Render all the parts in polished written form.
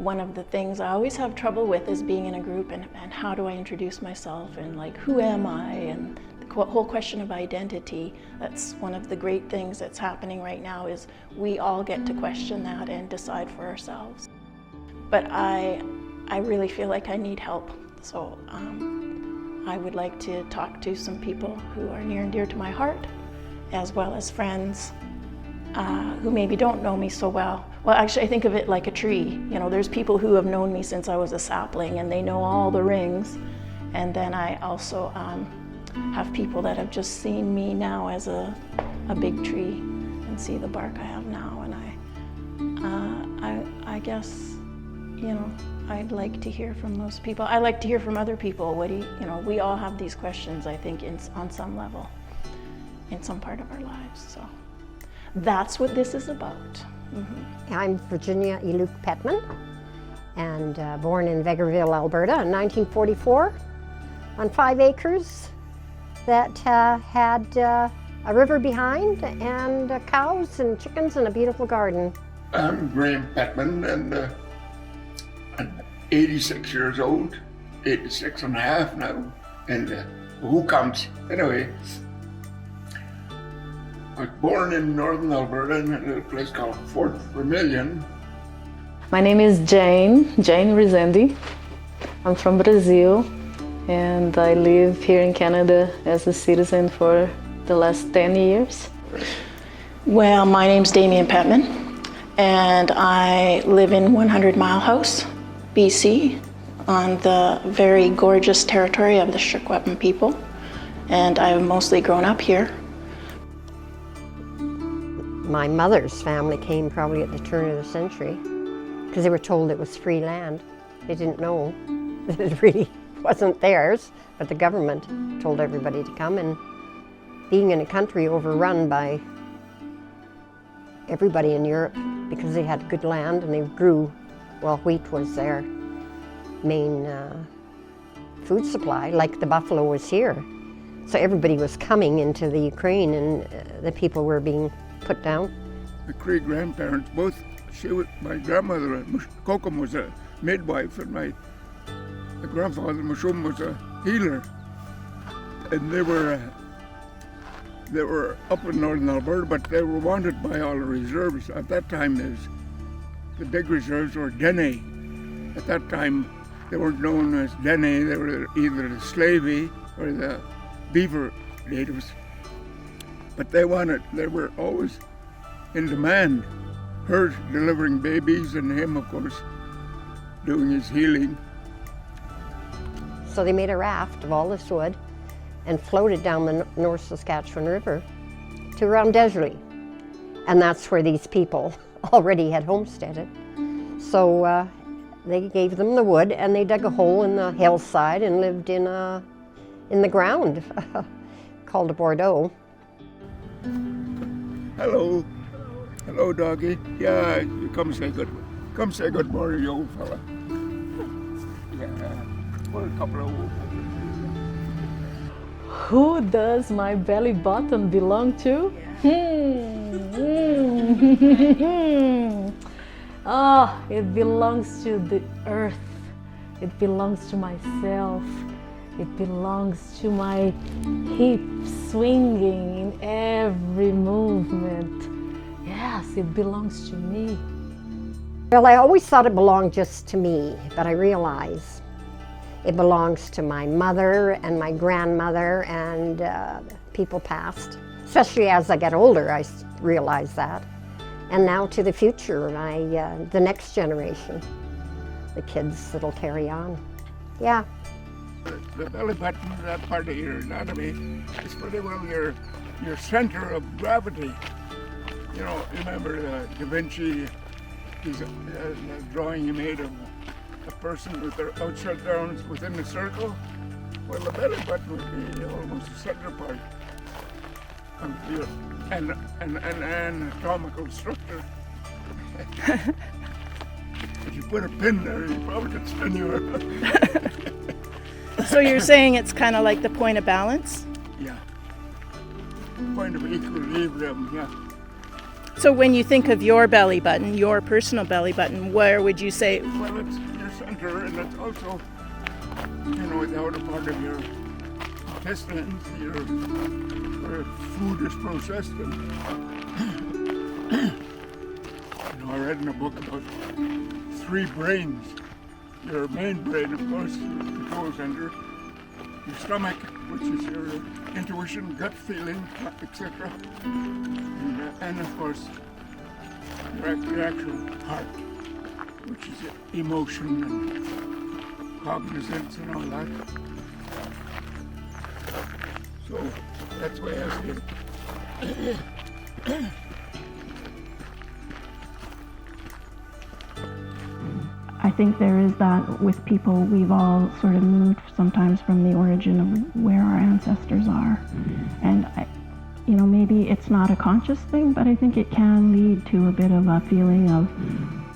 one of the things I always have trouble with is being in a group and how do I introduce myself and like who am I, and the whole question of identity. That's one of the great things that's happening right now, is we all get to question that and decide for ourselves. But I really feel like I need help, so I would like to talk to some people who are near and dear to my heart, as well as friends who maybe don't know me so well. Well, actually, I think of it like a tree. You know, there's people who have known me since I was a sapling and they know all the rings. And then I also have people that have just seen me now as a big tree and see the bark I have now. And I guess, you know, I'd like to hear from those people. I like to hear from other people. What do you know, we all have these questions, I think, on some level, in some part of our lives. So that's what this is about. Mm-hmm. I'm Virginia Pettman, and born in Vegreville, Alberta in 1944 on 5 acres that had a river behind and cows and chickens and a beautiful garden. I'm Graham Pettman, and I'm 86 years old, 86 and a half now, and who counts? Anyway, I was born in northern Alberta in a little place called Fort Vermilion. My name is Jane Rizendi. I'm from Brazil, and I live here in Canada as a citizen for the last 10 years. Well, my name's Demian Pettman, and I live in 100 Mile House, BC, on the very gorgeous territory of the Shukwapan people, and I've mostly grown up here. My mother's family came probably at the turn of the century because they were told it was free land. They didn't know that it really wasn't theirs, but the government told everybody to come, and being in a country overrun by everybody in Europe because they had good land and they grew, well, wheat was their main food supply, like the buffalo was here. So everybody was coming into the Ukraine, and the people were being put down. My great-grandparents, both, my grandmother, Kokum, was a midwife, and my grandfather, Mashum, was a healer. And they were up in northern Alberta, but they were wanted by all the reserves. At that time, the big reserves were Dene. At that time, they weren't known as Dene, they were either the Slavey or the Beaver natives. But they were always in demand. Her delivering babies and him, of course, doing his healing. So they made a raft of all this wood and floated down the North Saskatchewan River to around Desley. And that's where these people already had homesteaded. So they gave them the wood, and they dug a hole in the hillside and lived in the ground called a Bordeaux. Hello. Hello, doggy. Yeah, come say good morning, you old fella. Yeah, we're a couple of old. Who does my belly button belong to? Oh, it belongs to the earth. It belongs to myself. It belongs to my hips swinging in every movement. Yes, it belongs to me. Well, I always thought it belonged just to me, but I realize it belongs to my mother and my grandmother and people past. Especially as I get older, I realize that. And now to the future, the next generation, the kids that'll carry on. Yeah. The belly button, that part of your anatomy, is pretty well your center of gravity. You know, remember Da Vinci, his drawing he made of a person with their outstretched arms within the circle? Well, the belly button would be almost the center part of your anatomical structure. If you put a pin there, you probably could spin you around. So you're saying it's kind of like the point of balance? Yeah. Point of equilibrium, yeah. So when you think of your belly button, your personal belly button, where would you say? Well, it's your center, and it's also, the outer part of your intestines, where food is processed. And, I read in a book about 3 brains. Your main brain, of course, your control center, your stomach, which is your intuition, gut feeling, etc. And of course, your actual heart, which is emotion and cognizance and all that. So that's why I feel. I think there is that with people, we've all sort of moved sometimes from the origin of where our ancestors are. And, maybe it's not a conscious thing, but I think it can lead to a bit of a feeling of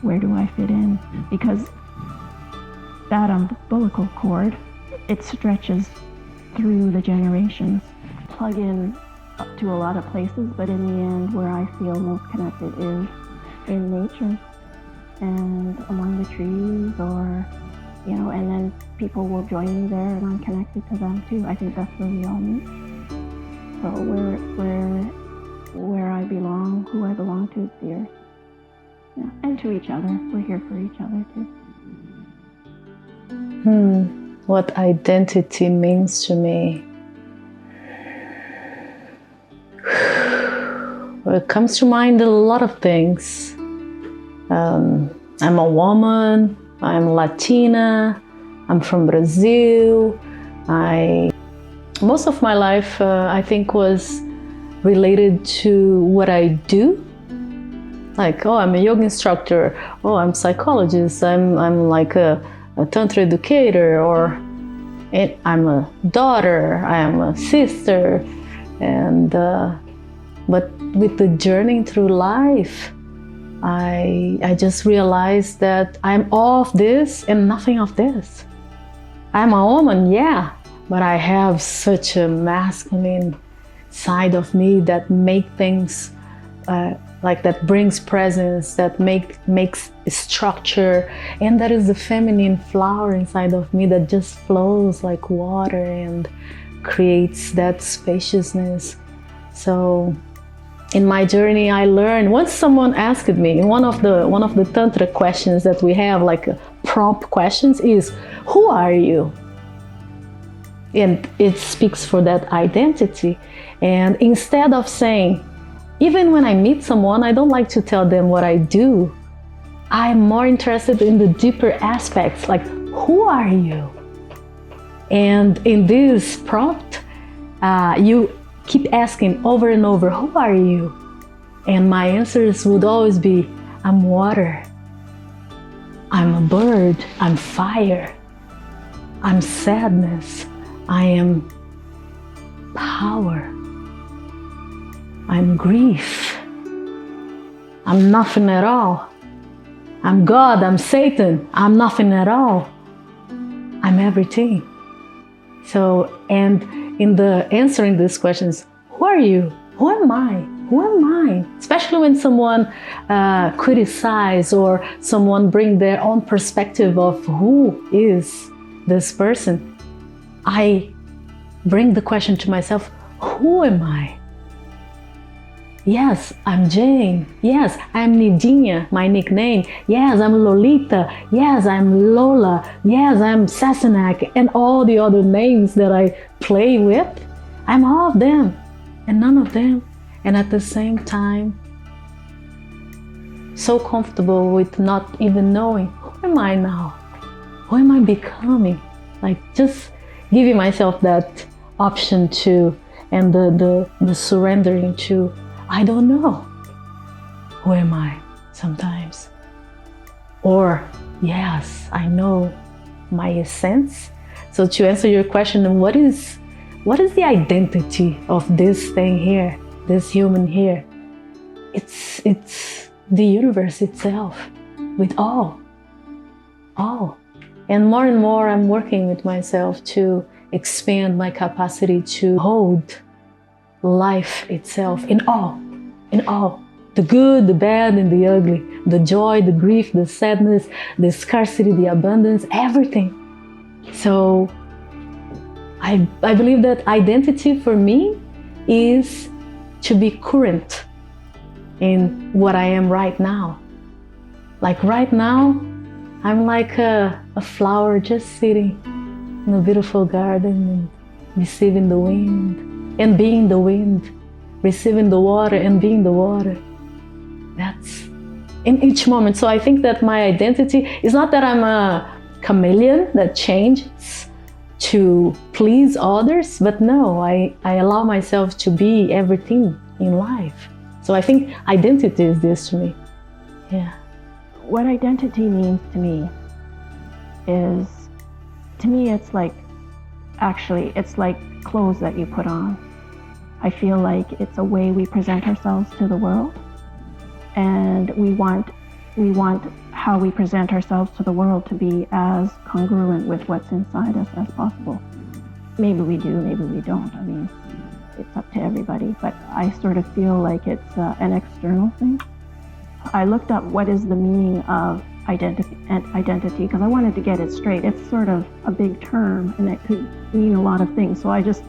where do I fit in? Because that umbilical cord, it stretches through the generations. Plug in up to a lot of places, but in the end, where I feel most connected is in nature. And among the trees, or and then people will join me there and I'm connected to them too. I think that's where we all meet. So where I belong, who I belong to is the earth. Yeah. And to each other. We're here for each other too. What identity means to me. Well, it comes to mind a lot of things. I'm a woman, I'm Latina, I'm from Brazil. Most of my life, I think, was related to what I do. Like, I'm a yoga instructor, I'm a psychologist, I'm like a tantra educator, I'm a daughter, I am a sister. And but with the journey through life, I just realized that I'm all of this and nothing of this. I'm a woman, yeah, but I have such a masculine side of me that make things that brings presence, that makes structure, and that is the feminine flower inside of me that just flows like water and creates that spaciousness. So in my journey, I learned, once someone asked me, one of the tantra questions that we have, like prompt questions, is, who are you? And it speaks for that identity. And instead of saying, even when I meet someone, I don't like to tell them what I do. I'm more interested in the deeper aspects, like, who are you? And in this prompt, you keep asking over and over, who are you? And my answers would always be, I'm water, I'm a bird, I'm fire, I'm sadness, I am power, I'm grief, I'm nothing at all, I'm God, I'm Satan, I'm nothing at all, I'm everything. So, and in the answering these questions, who are you? Who am I? Who am I? Especially when someone criticizes or someone bring their own perspective of who is this person, I bring the question to myself, who am I? Yes, I'm Jane. Yes, I'm Nidinha, my nickname. Yes, I'm Lolita. Yes, I'm Lola. Yes, I'm Sassenach, and all the other names that I play with. I'm all of them and none of them. And at the same time, so comfortable with not even knowing, who am I now? Who am I becoming? Like, just giving myself that option to, and the surrendering to, I don't know. Who am I sometimes? Or, yes, I know my essence. So to answer your question, what is the identity of this thing here, this human here? It's the universe itself, with all. And more I'm working with myself to expand my capacity to hold life itself in all, The good, the bad, and the ugly. The joy, the grief, the sadness, the scarcity, the abundance, everything. So I believe that identity for me is to be current in what I am right now. Like right now, I'm like a flower just sitting in a beautiful garden and receiving the wind and being the wind, receiving the water and being the water. That's in each moment. So I think that my identity is not that I'm a chameleon that changes to please others, but no, I allow myself to be everything in life. So I think identity is this to me. Yeah. What identity means to me is, it's like, actually, it's like clothes that you put on. I feel like it's a way we present ourselves to the world, and we want how we present ourselves to the world to be as congruent with what's inside us as possible. Maybe we do, maybe we don't. I mean, it's up to everybody, but I sort of feel like it's an external thing. I looked up what is the meaning of identity because I wanted to get it straight. It's sort of a big term and it could mean a lot of things. So I just,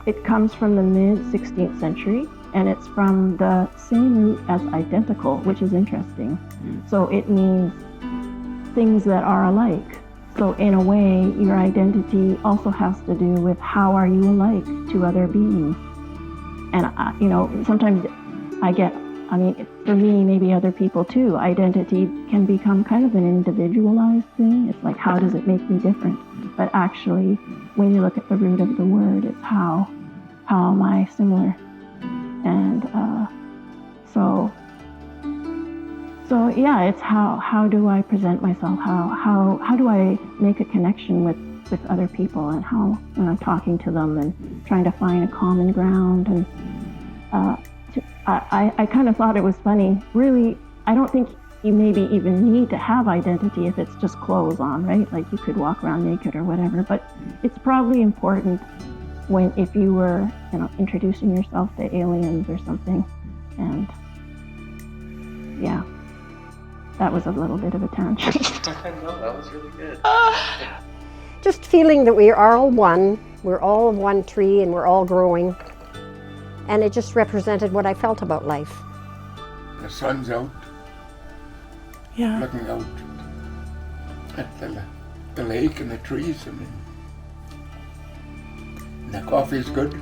it comes from the mid-16th century and it's from the same root as identical, which is interesting. So it means things that are alike. So in a way, your identity also has to do with how are you alike to other beings. And, sometimes for me, maybe other people too, identity can become kind of an individualized thing. It's like, how does it make me different? But actually, when you look at the root of the word, it's how am I similar? And so yeah, it's how do I present myself? How do I make a connection with other people, and how when I'm talking to them and trying to find a common ground. And I kind of thought it was funny. Really, I don't think you maybe even need to have identity if it's just clothes on, right? Like you could walk around naked or whatever, but it's probably important if you were, introducing yourself to aliens or something. And yeah, that was a little bit of a tangent. No, that was really good. Just feeling that we are all one, we're all one tree and we're all growing. And it just represented what I felt about life. The sun's out, Yeah. looking out at the lake and the trees. And the coffee's good.